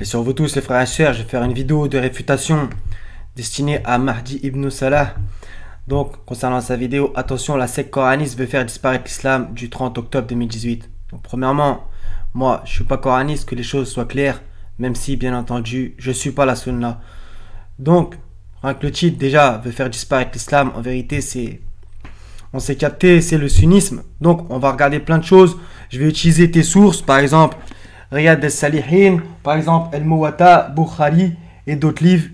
Et sur vous tous les frères et sœurs, je vais faire une vidéo de réfutation destinée à Mahdi ibn Salah. Donc, concernant sa vidéo, attention, la secte coraniste veut faire disparaître l'islam du 30 octobre 2018. Donc, premièrement, moi, je suis pas coraniste, que les choses soient claires, même si, bien entendu, je suis pas la sunna. Donc, rien que le titre, déjà, veut faire disparaître l'islam, en vérité, on s'est capté, c'est le sunnisme. Donc, on va regarder plein de choses. Je vais utiliser tes sources, par exemple, Riyad al-Salihin, par exemple, El-Muwatta, Bukhari et d'autres livres,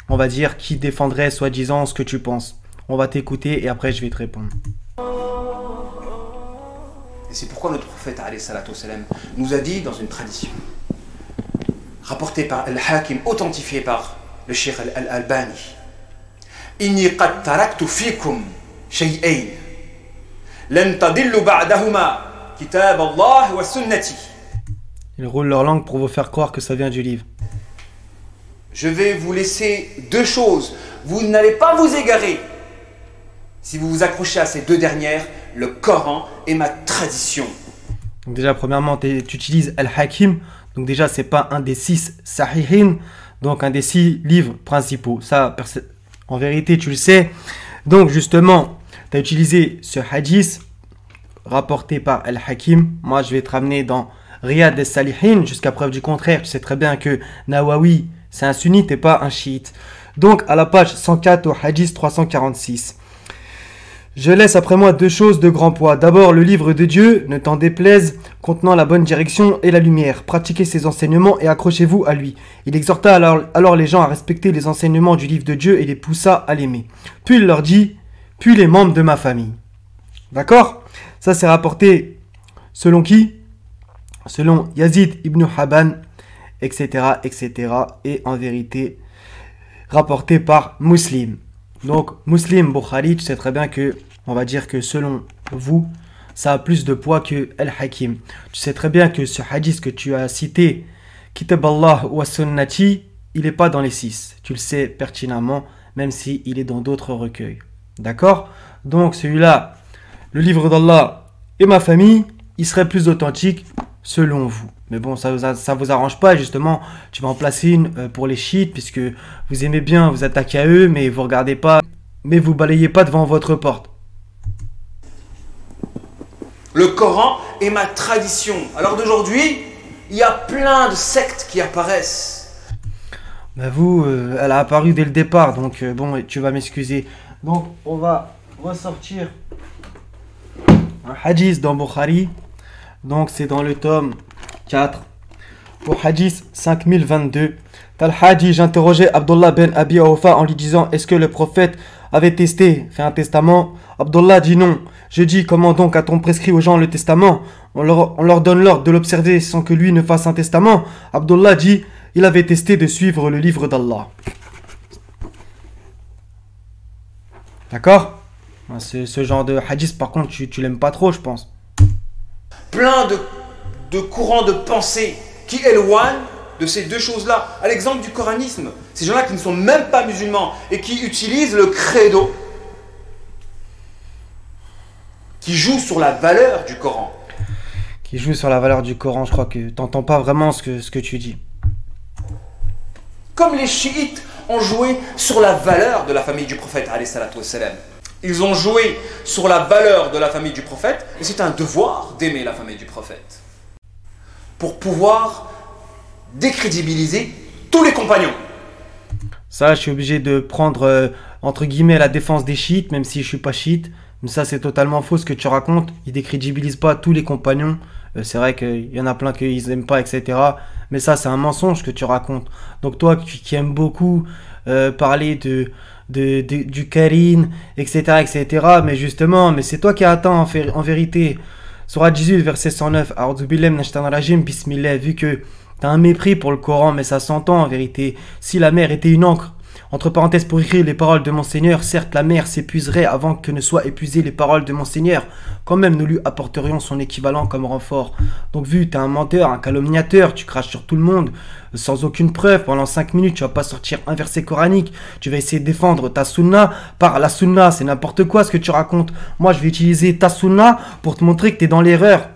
on va dire, qui défendraient soi-disant ce que tu penses. On va t'écouter et après je vais te répondre. Et c'est pourquoi notre prophète alayhi salatu wassalam, nous a dit dans une tradition, rapportée par Al-Hakim, authentifiée par le Cheikh Al-Albani, Inni qad taraktu fikum shay'ayn lan tadillu ba'dahuma kitab Allah wa sunnati. Ils roulent leur langue pour vous faire croire que ça vient du livre. Je vais vous laisser deux choses. Vous n'allez pas vous égarer si vous vous accrochez à ces deux dernières, le Coran et ma tradition. Donc déjà, premièrement, tu utilises Al-Hakim. Donc déjà, c'est pas un des 6 Sahihin, donc un des 6 livres principaux. Ça, en vérité, tu le sais. Donc justement, tu as utilisé ce hadith rapporté par Al-Hakim. Moi, je vais te ramener dans Riyad al-Salihin, jusqu'à preuve du contraire. Tu sais très bien que Nawawi, c'est un sunnite et pas un chiite. Donc, à la page 104 au hadith 346. Je laisse après moi deux choses de grand poids. D'abord, le livre de Dieu, ne t'en déplaise, contenant la bonne direction et la lumière. Pratiquez ses enseignements et accrochez-vous à lui. Il exhorta alors les gens à respecter les enseignements du livre de Dieu et les poussa à l'aimer. Puis il leur dit, puis les membres de ma famille. D'accord? Ça, c'est rapporté selon qui? Selon Yazid ibn Habban, etc., etc. Et en vérité, rapporté par Muslim. Donc, Muslim, Bukhari, tu sais très bien que, on va dire que selon vous, ça a plus de poids que Al-Hakim. Tu sais très bien que ce hadith que tu as cité, Kitab Allah wa Sunnati, il n'est pas dans les 6. Tu le sais pertinemment, même s'il est dans d'autres recueils. D'accord? Donc, celui-là, le livre d'Allah et ma famille, il serait plus authentique selon vous. Mais bon, ça vous arrange pas, justement, tu vas en placer une pour les chiites, puisque vous aimez bien vous attaquer à eux, mais vous regardez pas, mais vous balayez pas devant votre porte. Le Coran est ma tradition. Alors d'aujourd'hui, il y a plein de sectes qui apparaissent. Bah vous, elle a apparu dès le départ, donc bon, tu vas m'excuser. Donc, on va ressortir un hadith dans Bukhari. Donc, c'est dans le tome 4, au hadith 5022. Tal-Hadi, j'interrogeais Abdullah ben Abi Awfa en lui disant, est-ce que le prophète avait fait un testament? Abdullah dit non. Je dis, comment donc a-t-on prescrit aux gens le testament? On leur donne l'ordre de l'observer sans que lui ne fasse un testament. Abdullah dit, il avait testé de suivre le livre d'Allah. D'accord? Ce genre de hadith, par contre, tu l'aimes pas trop, je pense. Plein de courants de pensée qui éloignent de ces deux choses-là. À l'exemple du coranisme, ces gens-là qui ne sont même pas musulmans et qui utilisent le credo, qui jouent sur la valeur du Coran. Qui joue sur la valeur du Coran, je crois que tu n'entends pas vraiment ce que tu dis. Comme les chiites ont joué sur la valeur de la famille du prophète, alayhi salatu wassalam. Ils ont joué sur la valeur de la famille du prophète, et c'est un devoir d'aimer la famille du prophète. Pour pouvoir décrédibiliser tous les compagnons. Ça, je suis obligé de prendre, entre guillemets, la défense des chiites, même si je suis pas chiite. Mais ça, c'est totalement faux ce que tu racontes. Ils décrédibilisent pas tous les compagnons. C'est vrai qu'il y en a plein qu'ils n'aiment pas, etc. Mais ça, c'est un mensonge que tu racontes. Donc toi, qui aimes beaucoup parler du Karin, etc., etc. Mais justement, mais c'est toi qui as atteint en vérité. Surah 18, verset 109. A'udhu billahi minash shaitanir rajim, bismillah. Vu que tu as un mépris pour le Coran, mais ça s'entend en vérité. Si la mer était une encre, entre parenthèses, pour écrire les paroles de mon Seigneur, certes la mer s'épuiserait avant que ne soient épuisées les paroles de mon Seigneur. Quand même, nous lui apporterions son équivalent comme renfort. Donc vu, tu es un menteur, un calomniateur, tu craches sur tout le monde, sans aucune preuve, pendant 5 minutes, tu vas pas sortir un verset coranique, tu vas essayer de défendre ta sunna par la sunna, c'est n'importe quoi ce que tu racontes. Moi, je vais utiliser ta sunna pour te montrer que tu es dans l'erreur.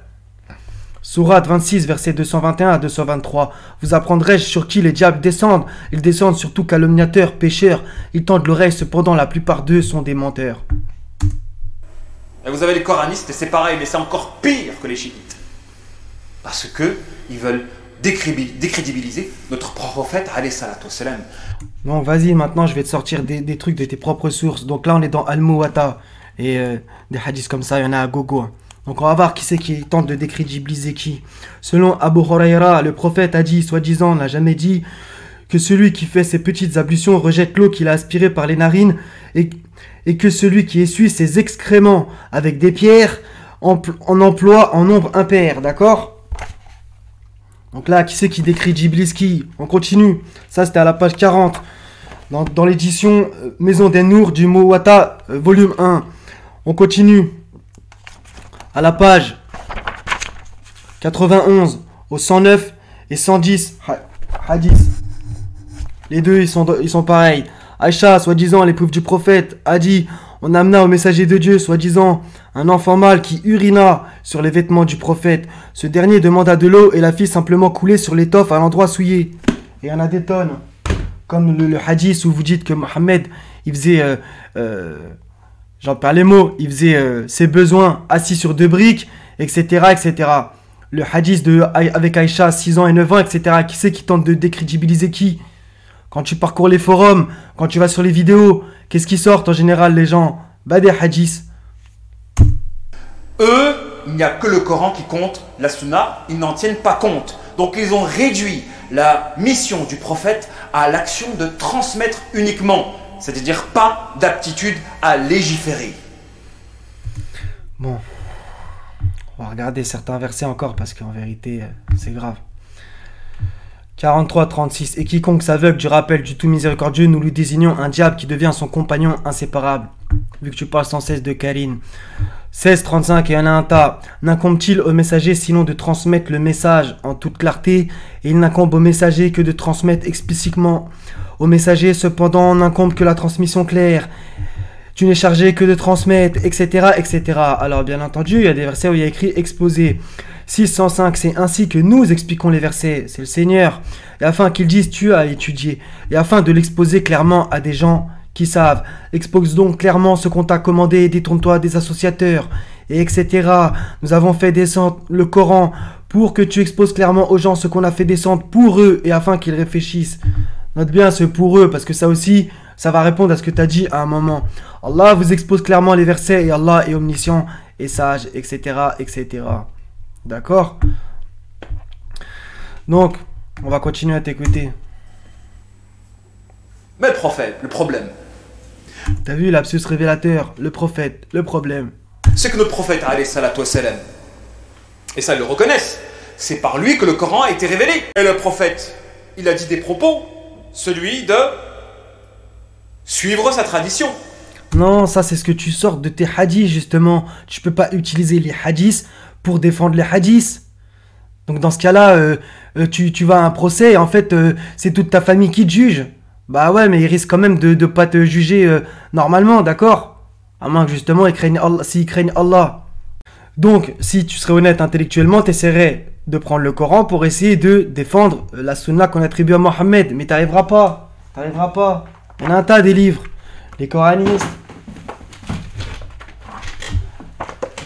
Sourate 26, versets 221 à 223. Vous apprendrai-je sur qui les diables descendent? Ils descendent sur tout calomniateur, pécheur. Ils tendent l'oreille, cependant la plupart d'eux sont des menteurs. Et vous avez les coranistes, et c'est pareil, mais c'est encore pire que les chiites. Parce que ils veulent décrédibiliser notre prophète, alayhi salatu wassalam. Donc vas-y, maintenant je vais te sortir des trucs de tes propres sources. Donc là on est dans Al-Muwatta. Et des hadiths comme ça, il y en a à gogo. Donc on va voir qui c'est qui tente de décrédibiliser qui. Selon Abu Huraira, le prophète a dit, soi-disant, n'a jamais dit que celui qui fait ses petites ablutions rejette l'eau qu'il a aspirée par les narines et que celui qui essuie ses excréments avec des pierres en emploie en nombre impair, d'accord? Donc là, qui c'est qui décrédibilise qui? On continue. Ça, c'était à la page 40. Dans l'édition Maison des Nours du Muwatta, volume 1. On continue. À la page 91, au 109 et 110 hadith. Les deux, ils sont pareils. Aïcha, soi-disant l'épouse du prophète, a dit: on amena au messager de Dieu, soi-disant, un enfant mâle qui urina sur les vêtements du prophète. Ce dernier demanda de l'eau et la fit simplement couler sur l'étoffe à l'endroit souillé. Et il y en a des tonnes. Comme le hadith où vous dites que Mohammed, il faisait, j'en perds les mots, il faisait ses besoins assis sur 2 briques, etc., etc. Le hadith avec Aïcha, 6 ans et 9 ans, etc. Qui c'est qui tente de décrédibiliser qui? Quand tu parcours les forums, quand tu vas sur les vidéos, qu'est-ce qui sort en général les gens? Bah des hadiths. Eux, il n'y a que le Coran qui compte, la Sunna, ils n'en tiennent pas compte. Donc ils ont réduit la mission du prophète à l'action de transmettre uniquement, c'est-à-dire pas d'aptitude à légiférer. Bon, on va regarder certains versets encore parce qu'en vérité, c'est grave. 43-36. Et quiconque s'aveugle du rappel du tout miséricordieux, nous lui désignons un diable qui devient son compagnon inséparable. Vu que tu parles sans cesse de Karine. 16-35. Et il y en a un tas. N'incombe-t-il au messager sinon de transmettre le message en toute clarté? Et il n'incombe au messager que de transmettre explicitement. Au messager, cependant, n'incombe que la transmission claire. Tu n'es chargé que de transmettre, etc., etc. Alors, bien entendu, il y a des versets où il y a écrit exposé. 605, c'est ainsi que nous expliquons les versets, c'est le Seigneur, et afin qu'ils disent tu as étudié, et afin de l'exposer clairement à des gens qui savent. Expose donc clairement ce qu'on t'a commandé, détourne-toi des associateurs, et etc. Nous avons fait descendre le Coran pour que tu exposes clairement aux gens ce qu'on a fait descendre pour eux, et afin qu'ils réfléchissent. Note bien ce pour eux, parce que ça aussi, ça va répondre à ce que tu as dit à un moment. Allah vous expose clairement les versets, et Allah est omniscient et sage, etc., etc. D'accord? Donc, on va continuer à t'écouter. Mais le prophète, le problème, T'as vu l'absus révélateur, le prophète, le problème. c'est que notre prophète, alayhi salatu wassalam, et ça ils le reconnaissent, c'est par lui que le Coran a été révélé. Et le prophète, il a dit des propos, celui de suivre sa tradition. Non, ça c'est ce que tu sors de tes hadiths justement. Tu peux pas utiliser les hadiths pour défendre les hadiths. Donc dans ce cas-là, tu vas à un procès et en fait c'est toute ta famille qui te juge. Bah ouais, mais ils risquent quand même de pas te juger normalement, d'accord? À moins que justement s'ils craignent Allah. Donc si tu serais honnête intellectuellement, tu essaierais de prendre le Coran pour essayer de défendre la sunna qu'on attribue à Mohammed. Mais t'arriveras pas. T'arriveras pas. Il y en a un tas des livres. Les coranistes.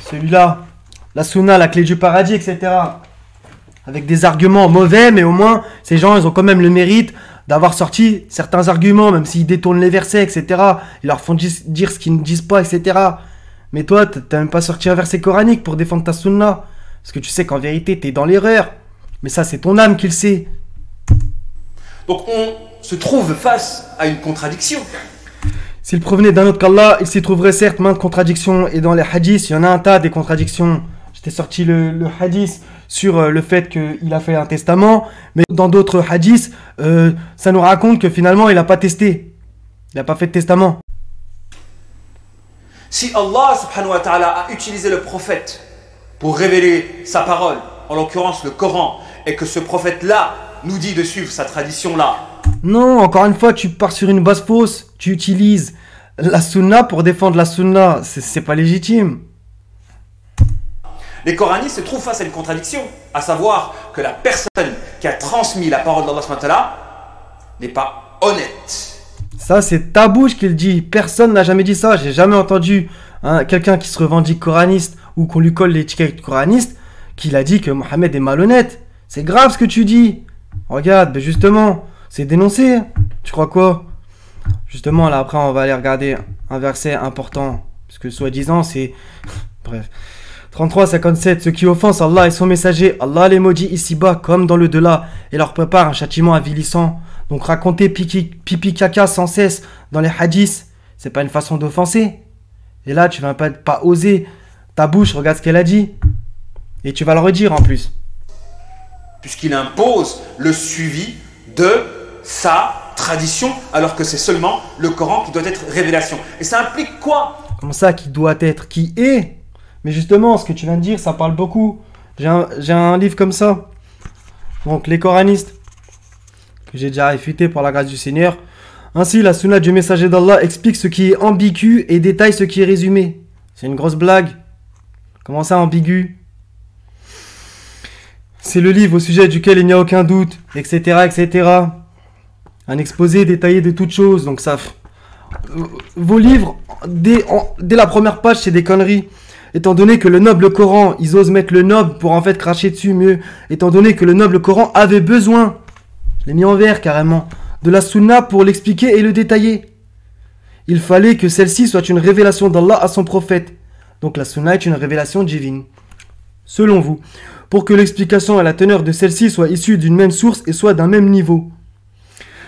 Celui-là. La sunna, la clé du paradis, etc. Avec des arguments mauvais, mais au moins, ces gens, ils ont quand même le mérite d'avoir sorti certains arguments, même s'ils détournent les versets, etc. Ils leur font dire ce qu'ils ne disent pas, etc. Mais toi, t'as même pas sorti un verset coranique pour défendre ta sunna. Parce que tu sais qu'en vérité, t'es dans l'erreur. Mais ça, c'est ton âme qui le sait. Donc on se trouve face à une contradiction. S'il provenait d'un autre qu'Allah, il s'y trouverait certes maintes contradictions. Et dans les hadiths, il y en a un tas des contradictions. Je t'ai sorti le hadith sur le fait qu'il a fait un testament. Mais dans d'autres hadiths, ça nous raconte que finalement, il n'a pas testé. Il n'a pas fait de testament. Si Allah subhanahu wa ta'ala a utilisé le prophète pour révéler sa parole, en l'occurrence le Coran, et que ce prophète-là nous dit de suivre sa tradition-là. Non, encore une fois, tu pars sur une base fausse. Tu utilises la sunna pour défendre la sunna. C'est pas légitime. Les coranistes se trouvent face à une contradiction, à savoir que la personne qui a transmis la parole d'Allah subhanahu wa ta'ala n'est pas honnête. Ça, c'est ta bouche qui le dit. Personne n'a jamais dit ça. J'ai jamais entendu quelqu'un qui se revendique coraniste ou qu'on lui colle l'étiquette coraniste qui a dit que Mohammed est malhonnête. C'est grave ce que tu dis. Regarde, ben justement, c'est dénoncé. Tu crois quoi? Justement, là, après, on va aller regarder un verset important. Parce que soi-disant, c'est... Bref. 33-57. Ceux qui offensent Allah et son messager, Allah les maudit ici-bas comme dans le delà et leur prépare un châtiment avilissant. Donc raconter pipi caca sans cesse dans les hadiths, c'est pas une façon d'offenser. Et là, tu vas pas oser. Ta bouche, regarde ce qu'elle a dit. Et tu vas le redire en plus. Puisqu'il impose le suivi de sa tradition, alors que c'est seulement le Coran qui doit être révélation. Et ça implique quoi? Comment ça, qui doit être? Qui est? Mais justement, ce que tu viens de dire, ça parle beaucoup. J'ai un livre comme ça. Donc, les coranistes, que j'ai déjà réfuté par la grâce du Seigneur. Ainsi, la sunna du messager d'Allah explique ce qui est ambigu et détaille ce qui est résumé. C'est une grosse blague. Comment ça, ambigu? C'est le livre au sujet duquel il n'y a aucun doute, etc., etc. Un exposé détaillé de toutes choses. Donc ça... Vos livres, dès la première page, c'est des conneries. Étant donné que le noble Coran, ils osent mettre le noble pour en fait cracher dessus mieux. Étant donné que le noble Coran avait besoin, je l'ai mis en vert carrément, de la sunna pour l'expliquer et le détailler. Il fallait que celle-ci soit une révélation d'Allah à son prophète. Donc la sunna est une révélation divine. Selon vous, pour que l'explication et la teneur de celle-ci soient issues d'une même source et soient d'un même niveau.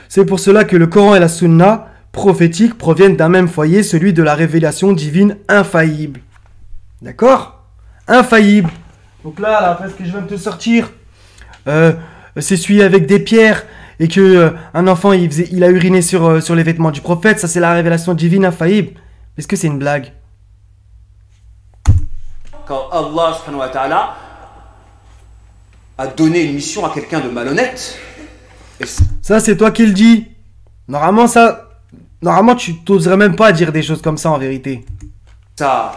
C'est pour cela que le Coran et la sunna prophétique proviennent d'un même foyer, celui de la révélation divine infaillible. D'accord? Infaillible. Donc là, après ce que je viens de te sortir, s'essuyer avec des pierres et que un enfant il a uriné sur les vêtements du prophète, ça c'est la révélation divine infaillible. Est-ce que c'est une blague? Quand Allah subhanahu wa ta'ala a donné une mission à quelqu'un de malhonnête. Ça c'est toi qui le dis. Normalement tu t'oserais même pas dire des choses comme ça en vérité. Ça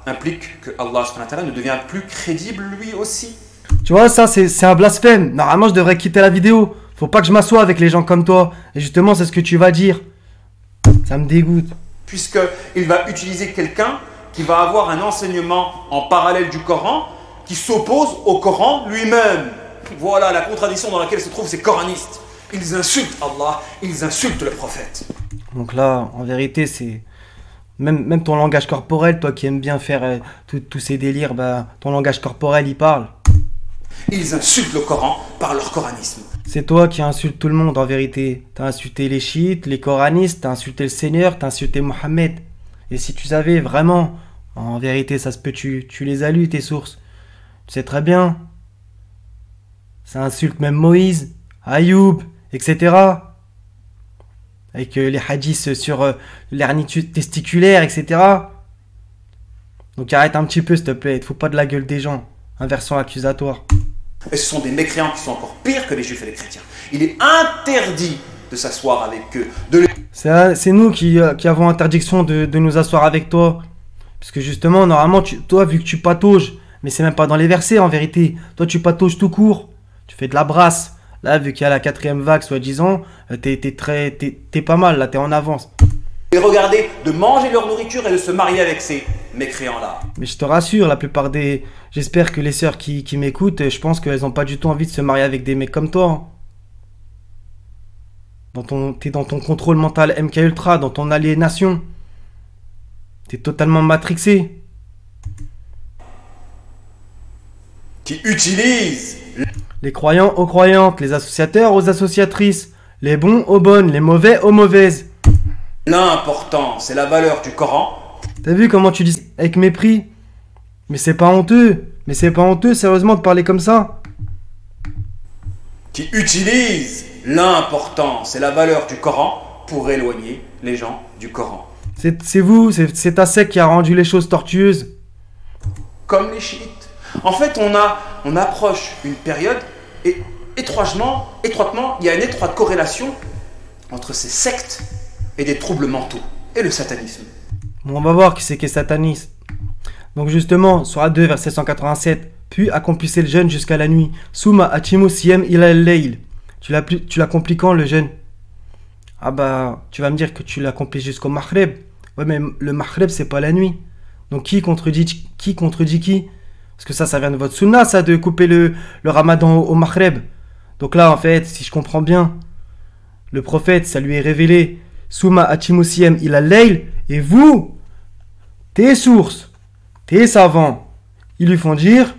implique que Allah subhanahu wa ta'ala ne devient plus crédible lui aussi. Tu vois, ça c'est un blasphème. Normalement je devrais quitter la vidéo. Faut pas que je m'assoie avec les gens comme toi. Et justement c'est ce que tu vas dire. Ça me dégoûte. Puisqu'il va utiliser quelqu'un qui va avoir un enseignement en parallèle du Coran qui s'oppose au Coran lui-même. Voilà la contradiction dans laquelle se trouvent ces coranistes. Ils insultent Allah, ils insultent le prophète. Donc là, en vérité, c'est... Même ton langage corporel, toi qui aimes bien faire tous ces délires, bah, ton langage corporel, il parle. Ils insultent le Coran par leur coranisme. C'est toi qui insultes tout le monde, en vérité. T'as insulté les chiites, les coranistes, t'as insulté le Seigneur, t'as insulté Mohammed. Et si tu savais vraiment, en vérité, ça se peut, tu les as lus, tes sources. Tu sais très bien. Ça insulte même Moïse, Ayoub, etc. Avec les hadiths sur l'hernie testiculaire, etc. Donc arrête un petit peu, s'il te plaît. Il te faut pas de la gueule des gens. Inversion accusatoire. Et ce sont des mécréants qui sont encore pires que les juifs et les chrétiens. Il est interdit de s'asseoir avec eux. C'est nous qui avons interdiction de nous asseoir avec toi. Parce que justement, normalement, toi, vu que tu patauges, mais c'est même pas dans les versets en vérité. Toi, tu patauges tout court. Tu fais de la brasse. Là, vu qu'il y a la 4e vague, soi-disant, t'es pas mal, là, t'es en avance. Et regardez, de manger leur nourriture et de se marier avec ces mécréants-là. Mais je te rassure, la plupart des... J'espère que les sœurs qui m'écoutent, je pense qu'elles ont pas du tout envie de se marier avec des mecs comme toi. T'es dans ton contrôle mental MK Ultra, dans ton aliénation. T'es totalement matrixé. Qui utilisent les croyants aux croyantes, les associateurs aux associatrices, les bons aux bonnes, les mauvais aux mauvaises. L'important, c'est la valeur du Coran. T'as vu comment tu dis avec mépris? Mais c'est pas honteux. Mais c'est pas honteux, sérieusement, de parler comme ça. Qui utilise l'important, c'est la valeur du Coran pour éloigner les gens du Coran. C'est vous, c'est ta secte qui a rendu les choses tortueuses. Comme les chiites. En fait, on approche une période et étroitement, il y a une étroite corrélation entre ces sectes et des troubles mentaux et le satanisme. Bon, on va voir qui c'est sataniste. Donc justement, Surah 2, verset 187, puis accomplissez le jeûne jusqu'à la nuit. Summa atimu siyam ila al-layl. Tu l'accomplis quand le jeûne? Ah bah, tu vas me dire que tu l'accomplis jusqu'au Maghreb. Ouais, mais le Maghreb, c'est pas la nuit. Donc qui contredit qui? Parce que ça vient de votre sunna, ça, de couper le ramadan au Maghreb. Donc là, en fait, si je comprends bien, le prophète, ça lui est révélé. Summa atimu siyam ila al-layl. Et vous, tes sources, tes savants, ils lui font dire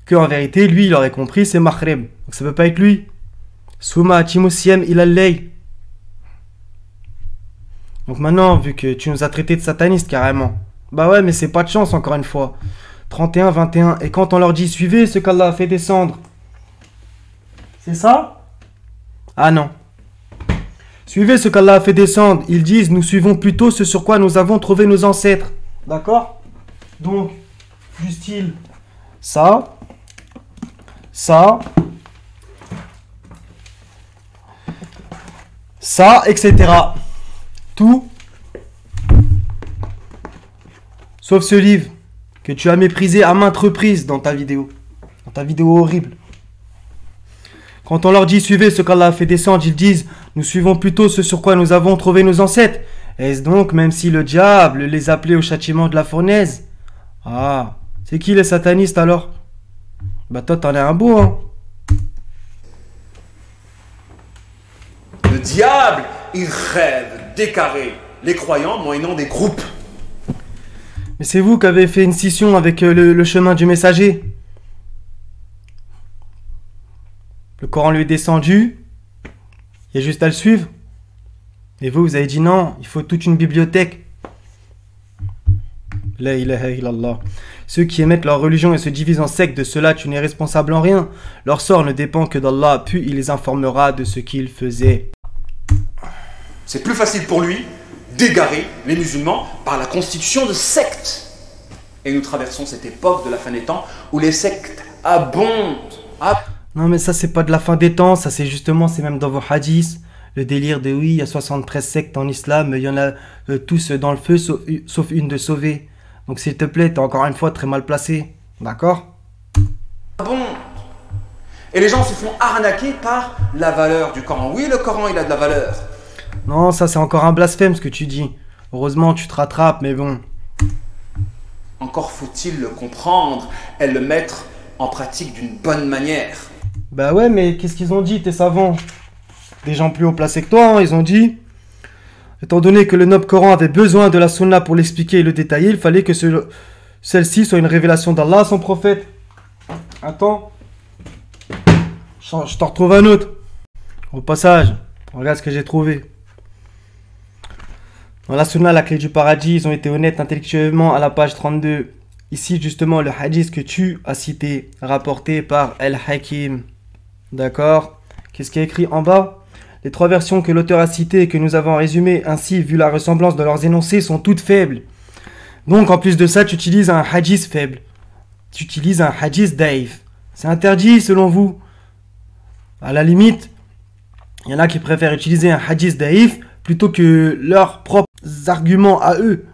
qu'en vérité, lui, il aurait compris, c'est Maghreb. Donc ça peut pas être lui. Summa atimu siyam ila al-layl. Donc maintenant, vu que tu nous as traités de satanistes carrément, bah ouais, mais c'est pas de chance encore une fois. 31, 21, et quand on leur dit suivez ce qu'Allah a fait descendre, c'est ça? Ah non. Suivez ce qu'Allah a fait descendre, ils disent nous suivons plutôt ce sur quoi nous avons trouvé nos ancêtres. D'accord? Donc, du style ça, etc. Tout, sauf ce livre que tu as méprisé à maintes reprises dans ta vidéo horrible. Quand on leur dit suivez ce qu'Allah a fait descendre, ils disent nous suivons plutôt ce sur quoi nous avons trouvé nos ancêtres. Est-ce donc même si le diable les appelait au châtiment de la fournaise? Ah, c'est qui les satanistes alors? Bah toi t'en es un beau, hein. Le diable, il rêve d'écarrer les croyants moyennant des groupes. Mais c'est vous qui avez fait une scission avec le chemin du messager. Le Coran lui est descendu, il y a juste à le suivre. Et vous avez dit non, il faut toute une bibliothèque. La ilaha illallah. Ceux qui émettent leur religion et se divisent en sectes, de cela tu n'es responsable en rien. Leur sort ne dépend que d'Allah, puis il les informera de ce qu'ils faisaient. C'est plus facile pour lui d'égarer les musulmans par la constitution de sectes. Et nous traversons cette époque de la fin des temps où les sectes abondent. Non mais ça c'est pas de la fin des temps, ça c'est même dans vos hadiths. Le délire de oui, il y a 73 sectes en islam, mais il y en a tous dans le feu sauf une de sauvée. Donc s'il te plaît, t'es encore une fois très mal placé. D'accord? Bon. Et les gens se font arnaquer par la valeur du Coran. Oui, le Coran, il a de la valeur. Non, ça c'est encore un blasphème ce que tu dis. Heureusement, tu te rattrapes, mais bon. Encore faut-il le comprendre et le mettre en pratique d'une bonne manière. Bah ouais, mais qu'est-ce qu'ils ont dit, tes savants? Des gens plus haut placés que toi, hein, ils ont dit... Étant donné que le noble Coran avait besoin de la sunna pour l'expliquer et le détailler, il fallait que celle-ci soit une révélation d'Allah à son prophète. Attends. Je t'en retrouve un autre. Au passage, regarde ce que j'ai trouvé. Dans la sunna, la clé du paradis, ils ont été honnêtes intellectuellement à la page 32. Ici, justement, le hadith que tu as cité, rapporté par Al-Hakim. D'accord? Qu'est-ce qui est écrit en bas? Les trois versions que l'auteur a citées et que nous avons résumées ainsi, vu la ressemblance de leurs énoncés, sont toutes faibles. Donc, en plus de ça, tu utilises un hadith faible. Tu utilises un hadith daif. C'est interdit, selon vous? À la limite, il y en a qui préfèrent utiliser un hadith daif plutôt que leurs propres arguments à eux.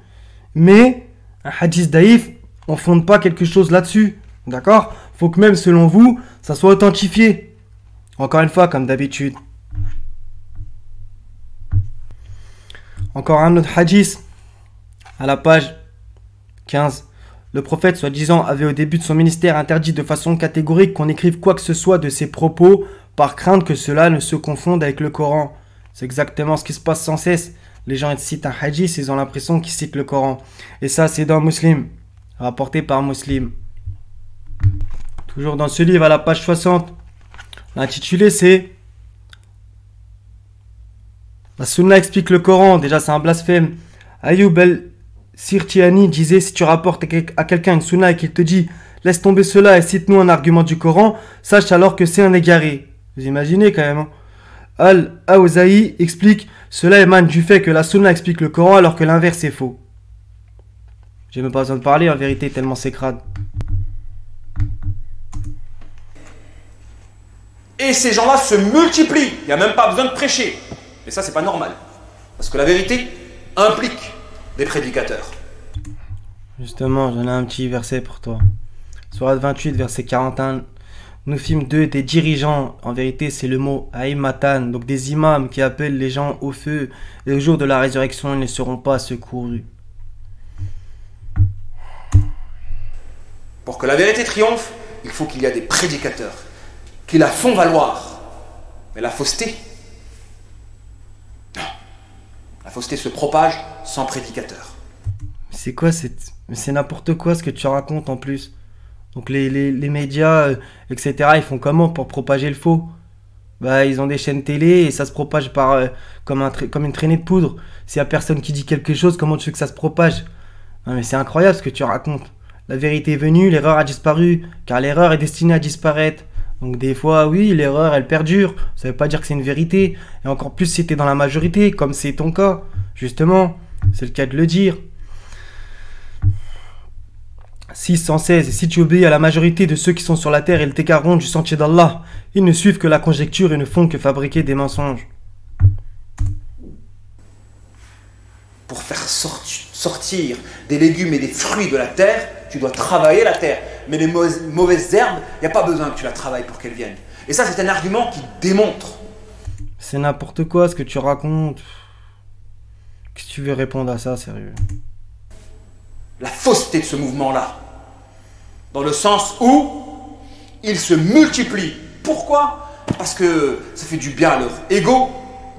Mais, un hadith daif, on fonde pas quelque chose là-dessus. D'accord? Faut que même, selon vous, ça soit authentifié. Encore une fois, comme d'habitude. Encore un autre hadith, à la page 15. Le prophète, soi-disant, avait au début de son ministère interdit de façon catégorique qu'on écrive quoi que ce soit de ses propos, par crainte que cela ne se confonde avec le Coran. C'est exactement ce qui se passe sans cesse. Les gens ils citent un hadith, ils ont l'impression qu'ils citent le Coran. Et ça, c'est dans Muslim, rapporté par Muslim. Toujours dans ce livre, à la page 60. L'intitulé, c'est... La sunna explique le Coran, déjà c'est un blasphème. Ayyub al-Sirtiani disait, si tu rapportes à quelqu'un une sunna et qu'il te dit laisse tomber cela et cite-nous un argument du Coran, sache alors que c'est un égaré. Vous imaginez quand même, hein? Al-Awzaï explique, cela émane du fait que la sunna explique le Coran alors que l'inverse est faux. J'ai même pas besoin de parler en vérité tellement c'est crade. Et ces gens-là se multiplient, il n'y a même pas besoin de prêcher. Et ça, c'est pas normal. Parce que la vérité implique des prédicateurs. Justement, j'en ai un petit verset pour toi. Sourate 28, verset 41. Nous films deux des dirigeants. En vérité, c'est le mot Aïmatan, donc des imams qui appellent les gens au feu. Et au jour de la résurrection, ils ne seront pas secourus. Pour que la vérité triomphe, il faut qu'il y ait des prédicateurs qui la font valoir. Mais la fausseté, non. La fausseté se propage sans prédicateur. C'est quoi c'est n'importe quoi ce que tu racontes en plus. Donc les médias, etc., ils font comment pour propager le faux? Bah, ils ont des chaînes télé et ça se propage comme une traînée de poudre. S'il y a personne qui dit quelque chose, comment tu veux que ça se propage? Non mais c'est incroyable ce que tu racontes. La vérité est venue, l'erreur a disparu, car l'erreur est destinée à disparaître. Donc des fois, oui, l'erreur, elle perdure. Ça veut pas dire que c'est une vérité. Et encore plus si t'es dans la majorité, comme c'est ton cas. Justement, c'est le cas de le dire. 616. Si tu obéis à la majorité de ceux qui sont sur la terre, ils t'écarteront du sentier d'Allah. Ils ne suivent que la conjecture et ne font que fabriquer des mensonges. Pour faire sortir des légumes et des fruits de la terre, tu dois travailler la terre. Mais les mauvaises herbes, il n'y a pas besoin que tu la travailles pour qu'elles viennent. Et ça, c'est un argument qui démontre. C'est n'importe quoi ce que tu racontes. Qu'est-ce que tu veux répondre à ça, sérieux? La fausseté de ce mouvement-là. Dans le sens où il se multiplie. Pourquoi? Parce que ça fait du bien à leur ego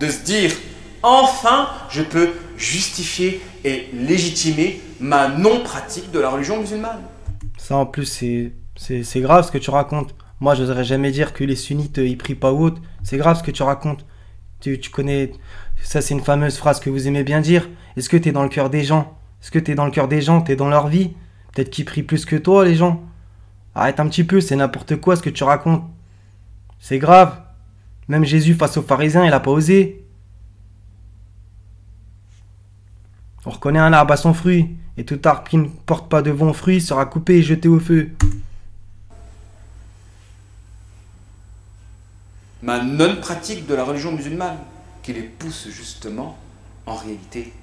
de se dire « Enfin, je peux justifier et légitimer ma non-pratique de la religion musulmane. » Ça en plus, c'est grave ce que tu racontes. Moi, je n'oserais jamais dire que les sunnites, ils prient pas ou autre. C'est grave ce que tu racontes. Tu connais... Ça, c'est une fameuse phrase que vous aimez bien dire. Est-ce que tu es dans le cœur des gens? Est-ce que tu es dans le cœur des gens? Tu es dans leur vie? Peut-être qu'ils prient plus que toi, les gens. Arrête un petit peu, c'est n'importe quoi ce que tu racontes. C'est grave. Même Jésus, face aux pharisiens, il n'a pas osé. On reconnaît un arbre à son fruit. Et tout arbre qui ne porte pas de bons fruits sera coupé et jeté au feu. Ma non-pratique de la religion musulmane, qui les pousse justement, en réalité,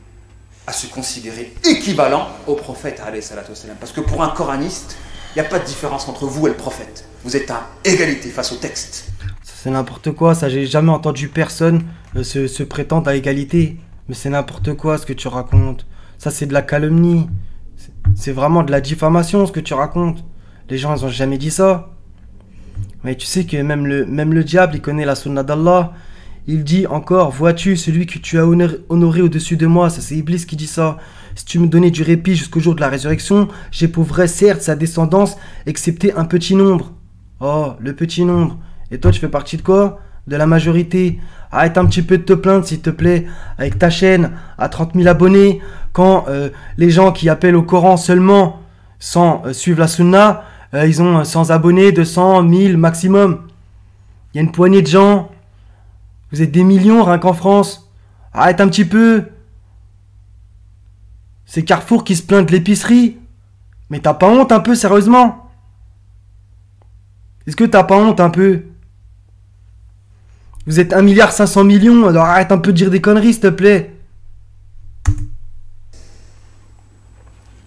à se considérer équivalent au prophète, alayhi salatu wassalam. Parce que pour un coraniste, il n'y a pas de différence entre vous et le prophète. Vous êtes à égalité face au texte. C'est n'importe quoi, ça j'ai jamais entendu personne se prétendre à égalité. Mais c'est n'importe quoi ce que tu racontes. Ça c'est de la calomnie. C'est vraiment de la diffamation ce que tu racontes. Les gens ils ont jamais dit ça. Mais tu sais que même le diable il connaît la sunna d'Allah. Il dit encore, vois-tu celui que tu as honoré au-dessus de moi. Ça c'est Iblis qui dit ça. Si tu me donnais du répit jusqu'au jour de la résurrection, j'éprouverais certes sa descendance, excepté un petit nombre. Oh, le petit nombre. Et toi tu fais partie de quoi? De la majorité. Arrête un petit peu de te plaindre s'il te plaît, avec ta chaîne à 30 000 abonnés, quand les gens qui appellent au Coran seulement, sans suivre la sunna, ils ont 100 abonnés, 200, 1000 maximum. Il y a une poignée de gens. Vous êtes des millions rien qu'en France. Arrête un petit peu. C'est Carrefour qui se plaint de l'épicerie. Mais t'as pas honte un peu, sérieusement? Est-ce que t'as pas honte un peu? Vous êtes 1,5 milliard, alors arrête un peu de dire des conneries, s'il te plaît.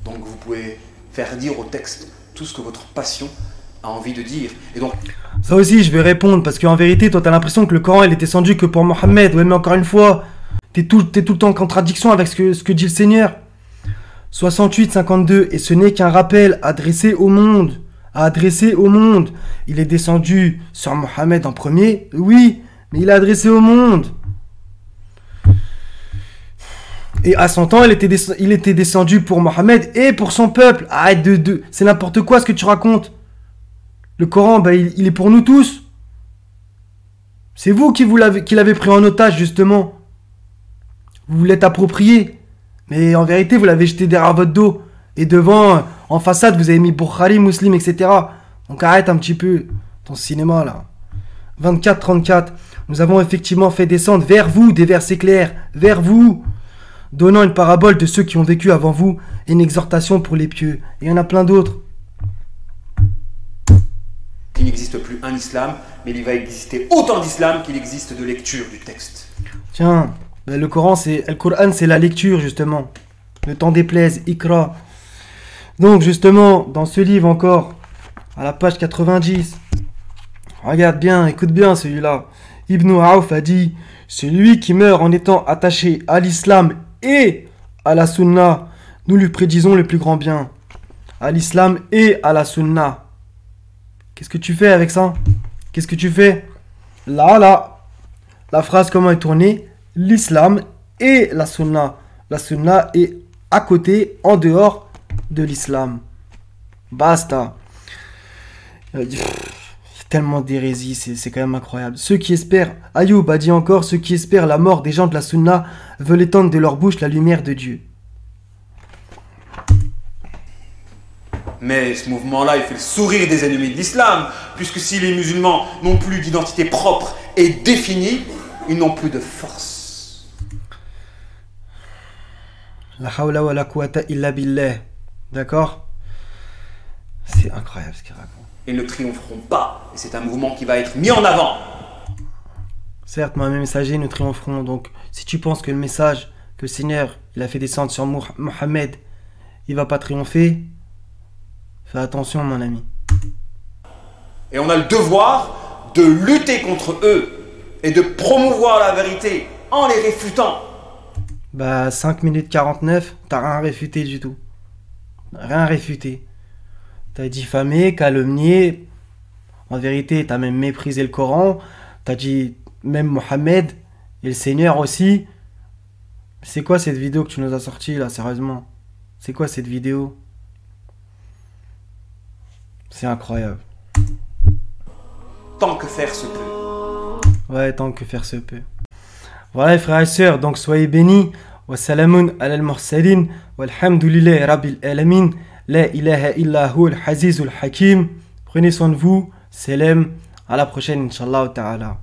Donc vous pouvez faire dire au texte tout ce que votre passion a envie de dire. Et donc... Ça aussi, je vais répondre, parce qu'en vérité, toi, t'as l'impression que le Coran, il est descendu que pour Mohammed. Ouais, mais encore une fois, t'es tout le temps en contradiction avec ce que dit le Seigneur. 68, 52, et ce n'est qu'un rappel adressé au monde. Adressé au monde. Il est descendu sur Mohammed en premier, oui, mais il est adressé au monde. Et à son temps, il était descendu pour Mohammed et pour son peuple. Arrête c'est n'importe quoi ce que tu racontes. Le Coran, bah, il est pour nous tous. C'est vous qui l'avez pris en otage, justement. Vous l'êtes approprié. Mais en vérité, vous l'avez jeté derrière votre dos. Et devant, en façade, vous avez mis Bukhari, Muslim, etc. Donc arrête un petit peu ton cinéma, là. 24, 34. Nous avons effectivement fait descendre vers vous des versets clairs. Vers vous. Donnant une parabole de ceux qui ont vécu avant vous. Et une exhortation pour les pieux. Et il y en a plein d'autres. Il n'existe plus un islam, mais il va exister autant d'islam qu'il existe de lecture du texte. Tiens, ben le Coran, c'est la lecture, justement. Ne t'en déplaise, Ikra. Donc justement, dans ce livre encore, à la page 90, regarde bien, écoute bien celui-là. Ibn Aouf a dit, celui qui meurt en étant attaché à l'islam et à la sunna, nous lui prédisons le plus grand bien. À l'islam et à la sunna. Qu'est-ce que tu fais avec ça? Qu'est-ce que tu fais? Là, la phrase comment est tournée? L'islam et la sunna. La sunna est à côté, en dehors de l'islam. Basta. Il y a tellement d'hérésie, c'est quand même incroyable. Ceux qui espèrent, Ayoub a dit encore, ceux qui espèrent la mort des gens de la sunna veulent étendre de leur bouche la lumière de Dieu. Mais ce mouvement-là, il fait le sourire des ennemis de l'islam, puisque si les musulmans n'ont plus d'identité propre et définie, ils n'ont plus de force. La hawla wa la quwwata illa billah. D'accord? C'est incroyable ce qu'il raconte. Ils ne triompheront pas, et c'est un mouvement qui va être mis en avant. Certes, moi, mes messagers, nous triompherons. Donc, si tu penses que le message que le Seigneur il a fait descendre sur Mohammed, il va pas triompher, fais attention, mon ami. Et on a le devoir de lutter contre eux et de promouvoir la vérité en les réfutant. Bah, 5 minutes 49, t'as rien réfuté du tout. Rien réfuté. T'as diffamé, calomnié. En vérité, t'as même méprisé le Coran. T'as dit même Mohammed et le Seigneur aussi. C'est quoi cette vidéo que tu nous as sortie là, sérieusement? C'est quoi cette vidéo? C'est incroyable. Tant que faire se peut. Ouais, tant que faire se peut. Voilà les frères et sœurs, donc soyez bénis. Wa salamun ala al-mursalin. Walhamdulillahi rabbil alamin. La ilaha illa hu al-hazizul hakim. Prenez soin de vous. Salam. À la prochaine, Inch'Allah ta'ala.